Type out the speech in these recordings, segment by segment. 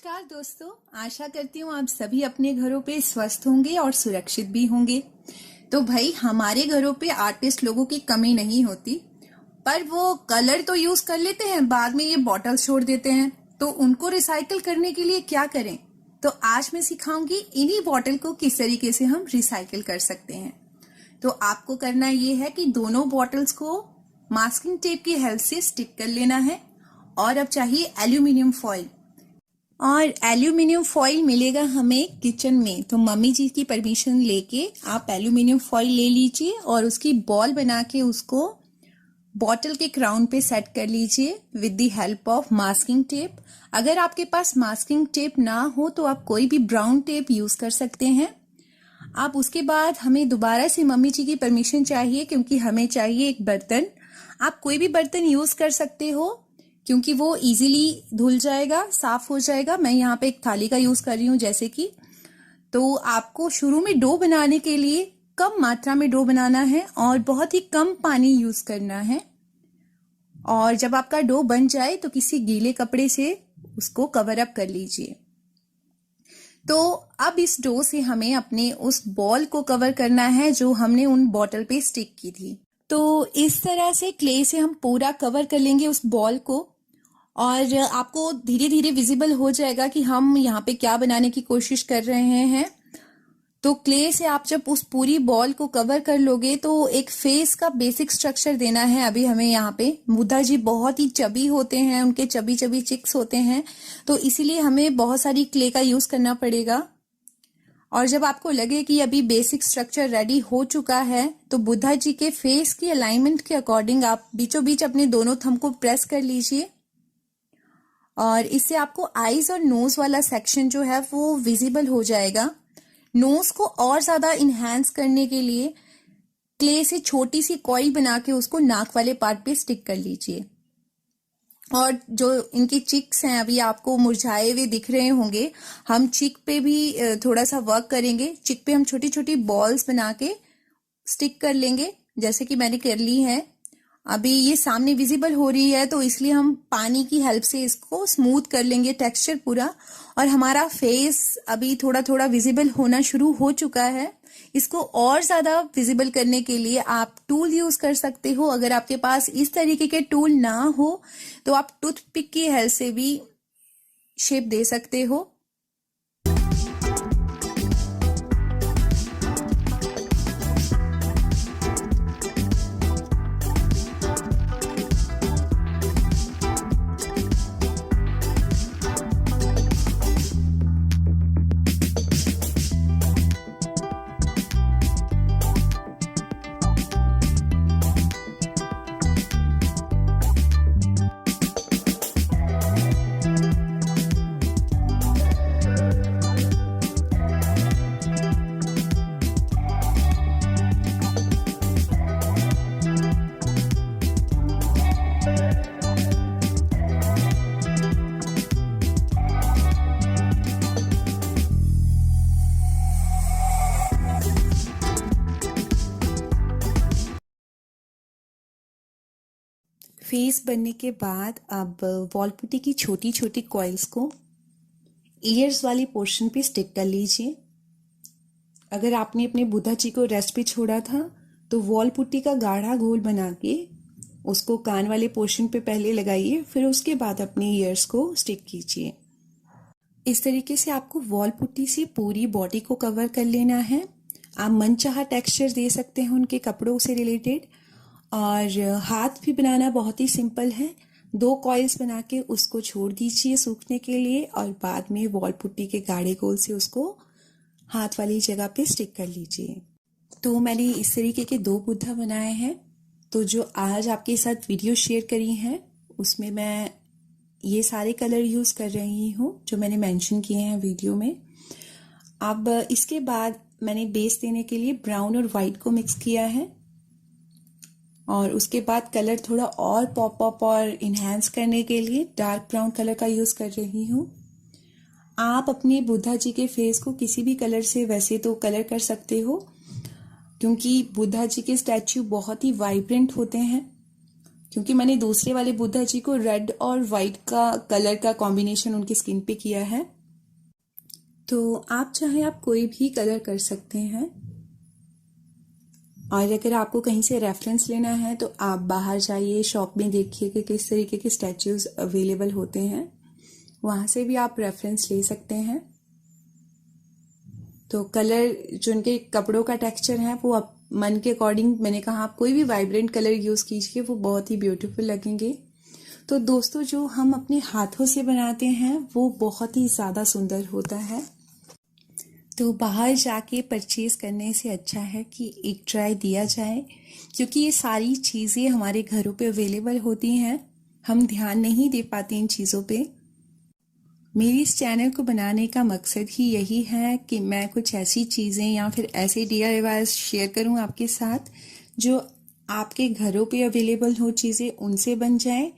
नमस्कार दोस्तों, आशा करती हूँ आप सभी अपने घरों पे स्वस्थ होंगे और सुरक्षित भी होंगे। तो भाई हमारे घरों पे आर्टिस्ट लोगों की कमी नहीं होती, पर वो कलर तो यूज कर लेते हैं, बाद में ये बॉटल छोड़ देते हैं। तो उनको रिसाइकल करने के लिए क्या करें? तो आज मैं सिखाऊंगी इन्हीं बॉटल को किस तरीके से हम रिसाइकिल कर सकते हैं। तो आपको करना ये है कि दोनों बॉटल्स को मास्किंग टेप की हेल्प से स्टिक कर लेना है। और अब चाहिए एल्यूमिनियम फॉइल, और एल्यूमिनियम फॉइल मिलेगा हमें किचन में। तो मम्मी जी की परमिशन लेके आप एल्यूमिनियम फॉइल ले लीजिए और उसकी बॉल बना के उसको बॉटल के क्राउन पे सेट कर लीजिए with the help of masking tape. अगर आपके पास मास्किंग टेप ना हो तो आप कोई भी ब्राउन टेप यूज कर सकते हैं। आप उसके बाद हमें दोबारा से मम्मी जी की परमिशन चाहिए, क्योंकि हमें चाहिए एक बर्तन। आप कोई भी बर्तन यूज कर सकते हो क्योंकि वो इजीली धुल जाएगा, साफ हो जाएगा। मैं यहाँ पे एक थाली का यूज कर रही हूँ जैसे कि। तो आपको शुरू में डो बनाने के लिए कम मात्रा में डो बनाना है और बहुत ही कम पानी यूज करना है। और जब आपका डो बन जाए तो किसी गीले कपड़े से उसको कवर अप कर लीजिए। तो अब इस डो से हमें अपने उस बॉल को कवर करना है जो हमने उन बॉटल पे स्टिक की थी। तो इस तरह से क्ले से हम पूरा कवर कर लेंगे उस बॉल को, और आपको धीरे धीरे विजिबल हो जाएगा कि हम यहाँ पे क्या बनाने की कोशिश कर रहे हैं। तो क्ले से आप जब उस पूरी बॉल को कवर कर लोगे तो एक फेस का बेसिक स्ट्रक्चर देना है। अभी हमें यहाँ पे बुद्धा जी बहुत ही चबी होते हैं, उनके चबी चबी चिक्स होते हैं, तो इसीलिए हमें बहुत सारी क्ले का यूज करना पड़ेगा। और जब आपको लगे कि अभी बेसिक स्ट्रक्चर रेडी हो चुका है तो बुद्धा जी के फेस की अलाइनमेंट के अकॉर्डिंग आप बीचों बीच अपने दोनों थंब को प्रेस कर लीजिए, और इससे आपको आईज और नोज वाला सेक्शन जो है वो विजिबल हो जाएगा। नोज को और ज्यादा इनहेंस करने के लिए क्ले से छोटी सी कॉइल बना के उसको नाक वाले पार्ट पे स्टिक कर लीजिए। और जो इनकी चिक्स हैं अभी आपको मुरझाए हुए दिख रहे होंगे, हम चिक पे भी थोड़ा सा वर्क करेंगे। चिक पे हम छोटी छोटी बॉल्स बना के स्टिक कर लेंगे, जैसे कि मैंने कर ली है। अभी ये सामने विजिबल हो रही है तो इसलिए हम पानी की हेल्प से इसको स्मूथ कर लेंगे टेक्सचर पूरा। और हमारा फेस अभी थोड़ा थोड़ा विजिबल होना शुरू हो चुका है। इसको और ज्यादा विजिबल करने के लिए आप टूल यूज कर सकते हो। अगर आपके पास इस तरीके के टूल ना हो तो आप टूथपिक की हेल्प से भी शेप दे सकते हो। फेस बनने के बाद अब वॉल पुट्टी की छोटी छोटी कॉइल्स को ईयर्स वाली पोर्शन पे स्टिक कर लीजिए। अगर आपने अपने बुद्धा जी को रेस्ट पे छोड़ा था तो वॉल पुट्टी का गाढ़ा घोल बना के उसको कान वाले पोर्शन पे पहले लगाइए, फिर उसके बाद अपने ईयर्स को स्टिक कीजिए। इस तरीके से आपको वॉल पुट्टी से पूरी बॉडी को कवर कर लेना है। आप मनचाहा टेक्सचर दे सकते हैं उनके कपड़ों से रिलेटेड। और हाथ भी बनाना बहुत ही सिंपल है। 2 कॉइल्स बना के उसको छोड़ दीजिए सूखने के लिए, और बाद में वॉल पुट्टी के गाढ़े गोल से उसको हाथ वाली जगह पे स्टिक कर लीजिए। तो मैंने इस तरीके के 2 बुद्धा बनाए हैं। तो जो आज आपके साथ वीडियो शेयर करी है उसमें मैं ये सारे कलर यूज कर रही हूँ जो मैंने मेंशन किए हैं वीडियो में। अब इसके बाद मैंने बेस देने के लिए ब्राउन और व्हाइट को मिक्स किया है, और उसके बाद कलर थोड़ा और पॉप अप और इन्हेंस करने के लिए डार्क ब्राउन कलर का यूज कर रही हूँ। आप अपने बुद्धा जी के फेस को किसी भी कलर से वैसे तो कलर कर सकते हो, क्योंकि बुद्धा जी के स्टैच्यू बहुत ही वाइब्रेंट होते हैं। क्योंकि मैंने दूसरे वाले बुद्धा जी को रेड और व्हाइट का कलर का कॉम्बिनेशन उनकी स्किन पे किया है। तो आप चाहे आप कोई भी कलर कर सकते हैं, और अगर आपको कहीं से रेफरेंस लेना है तो आप बाहर जाइए, शॉप में देखिए कि किस तरीके के स्टैचूज़ अवेलेबल होते हैं, वहाँ से भी आप रेफरेंस ले सकते हैं। तो कलर जो उनके कपड़ों का टेक्सचर है वो आप मन के अकॉर्डिंग, मैंने कहा आप कोई भी वाइब्रेंट कलर यूज़ कीजिए, वो बहुत ही ब्यूटीफुल लगेंगे। तो दोस्तों, जो हम अपने हाथों से बनाते हैं वो बहुत ही ज़्यादा सुंदर होता है। तो बाहर जाके परचेज़ करने से अच्छा है कि एक ट्राई दिया जाए, क्योंकि ये सारी चीज़ें हमारे घरों पे अवेलेबल होती हैं, हम ध्यान नहीं दे पाते इन चीज़ों पे। मेरी इस चैनल को बनाने का मकसद ही यही है कि मैं कुछ ऐसी चीज़ें या फिर ऐसे DIYs शेयर करूं आपके साथ जो आपके घरों पे अवेलेबल हो, चीज़ें उनसे बन जाएं।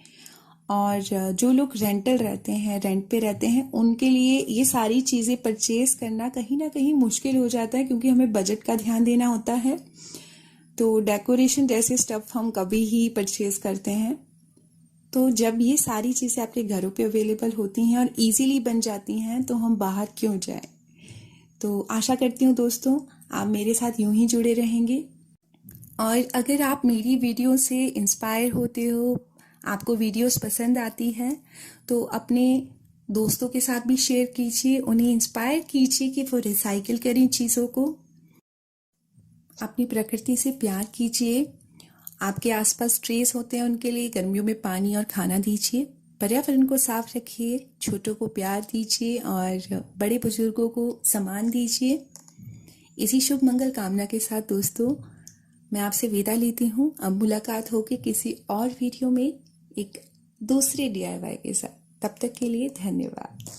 और जो लोग रेंट पे रहते हैं, उनके लिए ये सारी चीज़ें परचेज करना कहीं ना कहीं मुश्किल हो जाता है, क्योंकि हमें बजट का ध्यान देना होता है। तो डेकोरेशन जैसे स्टफ हम कभी ही परचेज करते हैं। तो जब ये सारी चीज़ें आपके घरों पे अवेलेबल होती हैं और इजीली बन जाती हैं, तो हम बाहर क्यों जाएं। तो आशा करती हूँ दोस्तों, आप मेरे साथ यूं ही जुड़े रहेंगे। और अगर आप मेरी वीडियो से इंस्पायर होते हो, आपको वीडियोस पसंद आती है, तो अपने दोस्तों के साथ भी शेयर कीजिए, उन्हें इंस्पायर कीजिए कि वो रिसाइकिल करें चीज़ों को। अपनी प्रकृति से प्यार कीजिए। आपके आसपास ट्रीज होते हैं, उनके लिए गर्मियों में पानी और खाना दीजिए। पर्यावरण को साफ रखिए, छोटों को प्यार दीजिए और बड़े बुजुर्गों को सम्मान दीजिए। इसी शुभ मंगल कामना के साथ दोस्तों, मैं आपसे विदा लेती हूँ। अब मुलाकात होगी किसी और वीडियो में एक दूसरे DIY के साथ। तब तक के लिए धन्यवाद।